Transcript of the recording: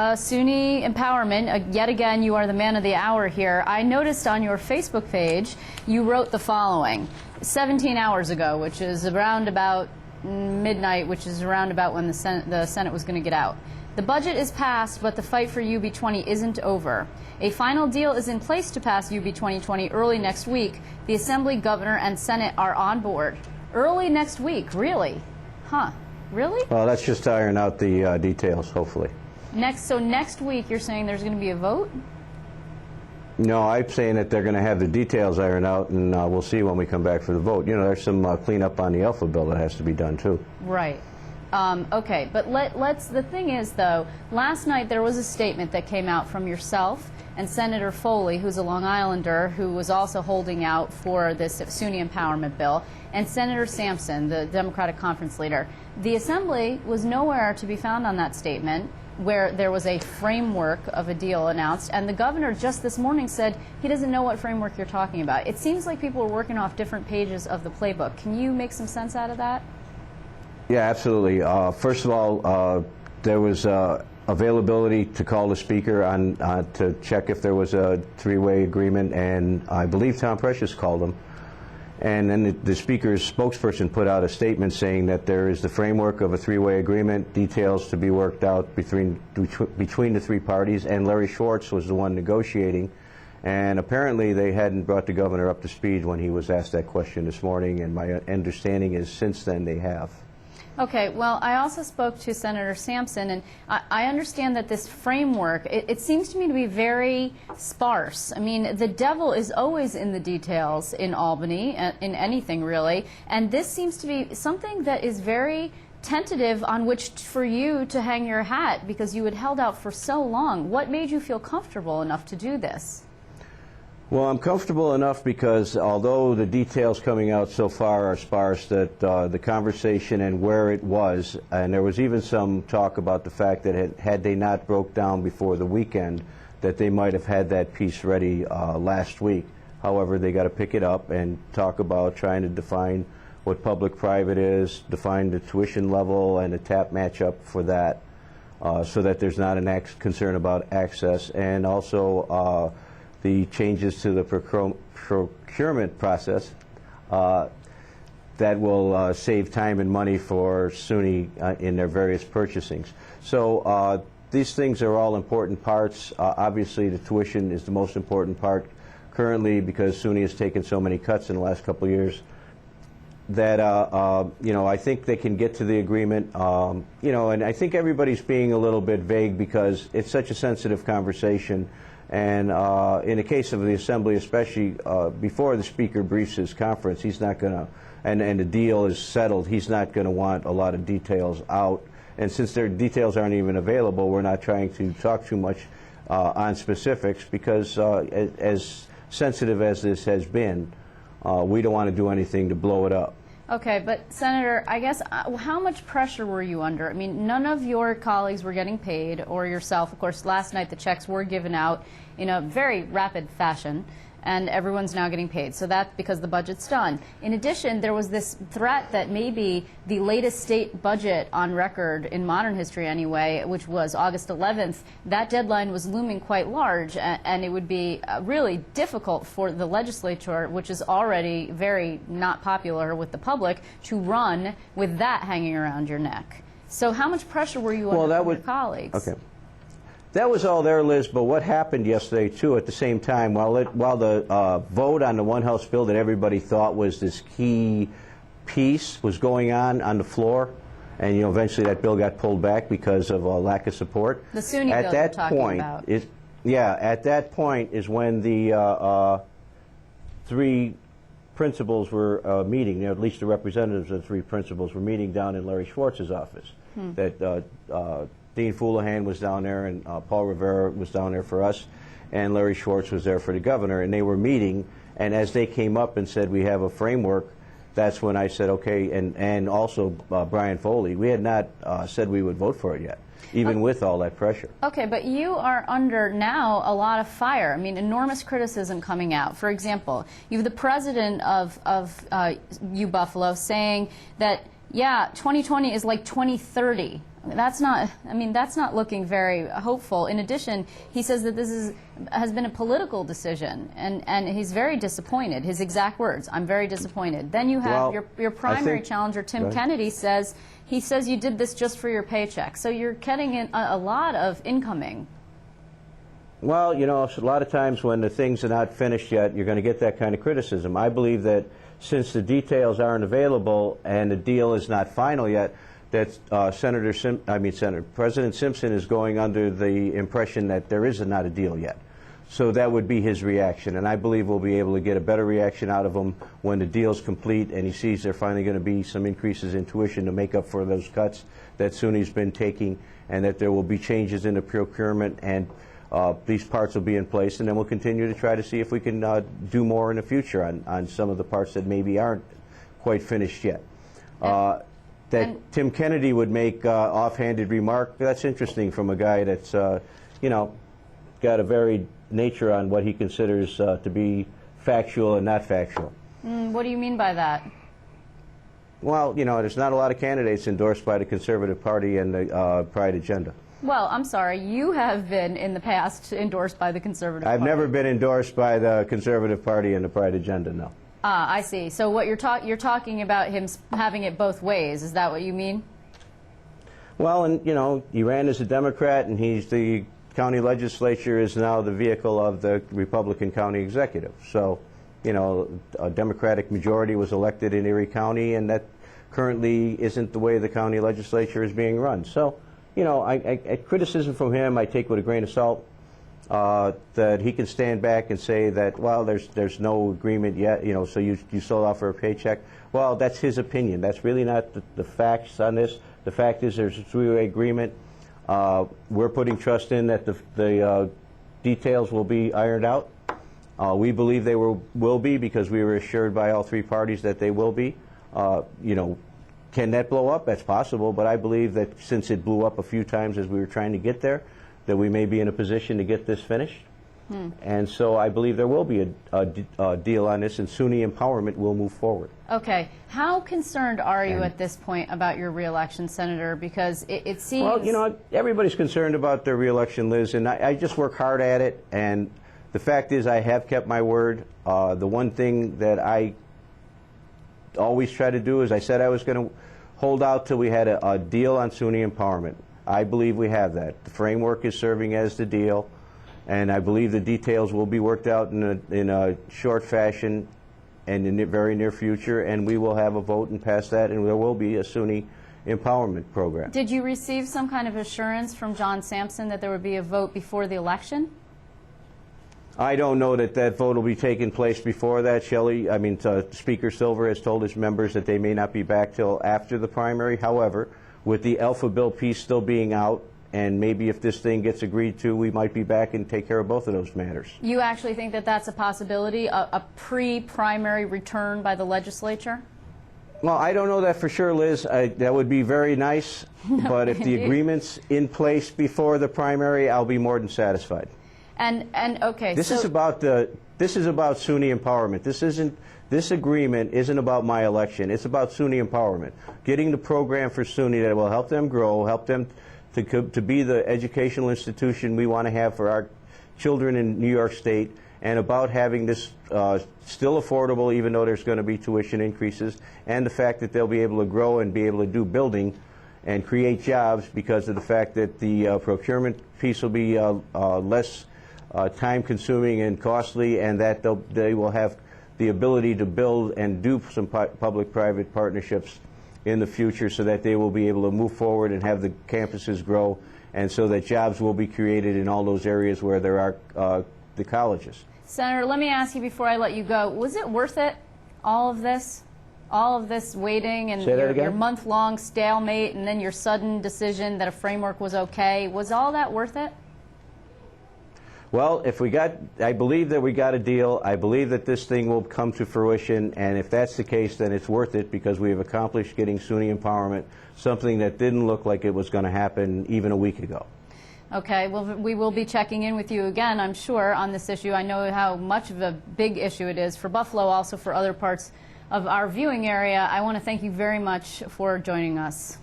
SUNY empowerment, yet again, you are the man of the hour here. I noticed on your Facebook page, you wrote the following. 17 hours ago, which is around about midnight, which is around about when the Senate was going to get out. The budget is passed, but the fight for UB 20 isn't over. A final deal is in place to pass UB 2020 early next week. The Assembly, Governor, and Senate are on board. Early next week, really? Huh, really? Well, let's just iron out the details, hopefully. So next week, you're saying there's going to be a vote? No, I'm saying that they're going to have the details ironed out, and we'll see when we come back for the vote. You know, there's some cleanup on the Alpha bill that has to be done, too. Right. Okay, but the thing is, though, last night there was a statement that came out from yourself and Senator Foley, who's a Long Islander, who was also holding out for this SUNY empowerment bill, and Senator Sampson, the Democratic conference leader. The Assembly was nowhere to be found on that statement, where there was a framework of a deal announced, and the governor just this morning said he doesn't know what framework you're talking about. It seems like people are working off different pages of the playbook. Can you make some sense out of that? Yeah, absolutely. First of all, there was availability to call the speaker on to check if there was a three-way agreement, and I believe Tom Precious called him. And then the speaker's spokesperson put out a statement saying that there is the framework of a three-way agreement, details to be worked out between the three parties, and Larry Schwartz was the one negotiating. And apparently they hadn't brought the governor up to speed when he was asked that question this morning, and my understanding is since then they have. Okay, well, I also spoke to Senator Sampson, and I understand that this framework, it seems to me to be very sparse. I mean, the devil is always in the details in Albany, in anything really, and this seems to be something that is very tentative on which for you to hang your hat because you had held out for so long. What made you feel comfortable enough to do this? Well, I'm comfortable enough because although the details coming out so far are sparse, that the conversation and where it was, and there was even some talk about the fact that had they not broke down before the weekend, that they might have had that piece ready last week. However, they got to pick it up and talk about trying to define what public-private is, define the tuition level and the TAP matchup for that, so that there's not an concern about access, and also the changes to the procurement process that will save time and money for SUNY in their various purchasings. So these things are all important parts. Obviously, the tuition is the most important part currently because SUNY has taken so many cuts in the last couple of years that, you know, I think they can get to the agreement, you know, and I think everybody's being a little bit vague because it's such a sensitive conversation. And in the case of the Assembly, especially before the Speaker briefs his conference, he's not going to, and the deal is settled, he's not going to want a lot of details out. And since their details aren't even available, we're not trying to talk too much on specifics because as sensitive as this has been, we don't want to do anything to blow it up. Okay, but Senator, I guess, how much pressure were you under? I mean, none of your colleagues were getting paid, or yourself. Of course, last night the checks were given out in a very rapid fashion, and everyone's now getting paid. So that's because the budget's done. In addition, there was this threat that maybe the latest state budget on record, in modern history anyway, which was August 11th, that deadline was looming quite large, and it would be really difficult for the legislature, which is already very not popular with the public, to run with that hanging around your neck. So how much pressure were you under from your colleagues? Okay. That was all there, Liz, but what happened yesterday, too, at the same time, while the vote on the one House bill that everybody thought was this key piece was going on the floor, and, you know, eventually that bill got pulled back because of a lack of support. The SUNY bill you're talking about. At that point is when the three principals were meeting, at least the representatives of the three principals were meeting down in Larry Schwartz's office. That Dean Foulahan was down there, and Paul Rivera was down there for us, and Larry Schwartz was there for the governor, and they were meeting, and as they came up and said we have a framework, that's when I said okay, and also Brian Foley, we had not said we would vote for it yet, even with all that pressure. Okay, but you are under now a lot of fire. I mean, enormous criticism coming out. For example, you have the president of U Buffalo saying that, yeah, 2020 is like 2030. That's not, I mean, that's not looking very hopeful. In addition, he says that has been a political decision, and he's very disappointed. His exact words, "I'm very disappointed." Then you have your primary challenger, Tim Kennedy, says you did this just for your paycheck. So you're getting in a lot of incoming. Well, you know, a lot of times when the things are not finished yet, you're going to get that kind of criticism. I believe that since the details aren't available and the deal is not final yet, that President Simpson is going under the impression that there is not a deal yet. So that would be his reaction, and I believe we'll be able to get a better reaction out of him when the deal's complete and he sees there are finally going to be some increases in tuition to make up for those cuts that SUNY's been taking, and that there will be changes in the procurement, and these parts will be in place, and then we'll continue to try to see if we can do more in the future on some of the parts that maybe aren't quite finished yet. Tim Kennedy would make offhanded remark, that's interesting from a guy that's, you know, got a varied nature on what he considers to be factual and not factual. What do you mean by that? Well, you know, there's not a lot of candidates endorsed by the Conservative Party and the Pride agenda. Well, I'm sorry, you have been in the past endorsed by the Conservative Party. I've never been endorsed by the Conservative Party and the Pride agenda, no. Ah, I see. So what you're talking about him having it both ways, is that what you mean? Well, and you know, he ran as a Democrat, and the county legislature is now the vehicle of the Republican county executive. So, you know, a Democratic majority was elected in Erie County, and that currently isn't the way the county legislature is being run. So, you know, criticism from him I take with a grain of salt. That he can stand back and say that, well, there's no agreement yet, you know, so you sold out for a paycheck. Well, that's his opinion. That's really not the facts on this. The fact is there's a three-way agreement. We're putting trust in that the details will be ironed out. We believe they will be, because we were assured by all three parties that they will be. You know, can that blow up? That's possible, but I believe that since it blew up a few times as we were trying to get there, that we may be in a position to get this finished. And so I believe there will be a deal on this, and SUNY empowerment will move forward. Okay. How concerned are you at this point about your reelection, Senator? Because it seems... Well, you know, everybody's concerned about their reelection, Liz, and I just work hard at it. And the fact is I have kept my word. The one thing that I always try to do is I said I was going to hold out till we had a deal on SUNY empowerment. I believe we have that. The framework is serving as the deal, and I believe the details will be worked out in a short fashion and in the very near future, and we will have a vote and pass that, and there will be a SUNY empowerment program. Did you receive some kind of assurance from John Sampson that there would be a vote before the election? I don't know that vote will be taking place before that, Shelley. I mean, Speaker Silver has told his members that they may not be back till after the primary. However, with the Alpha Bill piece still being out, and maybe if this thing gets agreed to, we might be back and take care of both of those matters. You actually think that that's a possibility, a pre-primary return by the legislature? Well, I don't know that for sure, Liz. That would be very nice, but if the agreement's in place before the primary, I'll be more than satisfied. And okay, this is about SUNY empowerment. This agreement isn't about my election. It's about SUNY empowerment, getting the program for SUNY that will help them grow, help them to be the educational institution we want to have for our children in New York State, and about having this still affordable, even though there's going to be tuition increases, and the fact that they'll be able to grow and be able to do building and create jobs because of the fact that the procurement piece will be less time-consuming and costly, and that they will have the ability to build and do some public-private partnerships in the future, so that they will be able to move forward and have the campuses grow, and so that jobs will be created in all those areas where there are the colleges. Senator, let me ask you before I let you go, was it worth it, all of this waiting and your month-long stalemate and then your sudden decision that a framework was okay? Was all that worth it? Well, I believe that we got a deal. I believe that this thing will come to fruition, and if that's the case, then it's worth it, because we have accomplished getting SUNY empowerment, something that didn't look like it was going to happen even a week ago. Okay, well, we will be checking in with you again, I'm sure, on this issue. I know how much of a big issue it is for Buffalo, also for other parts of our viewing area. I want to thank you very much for joining us.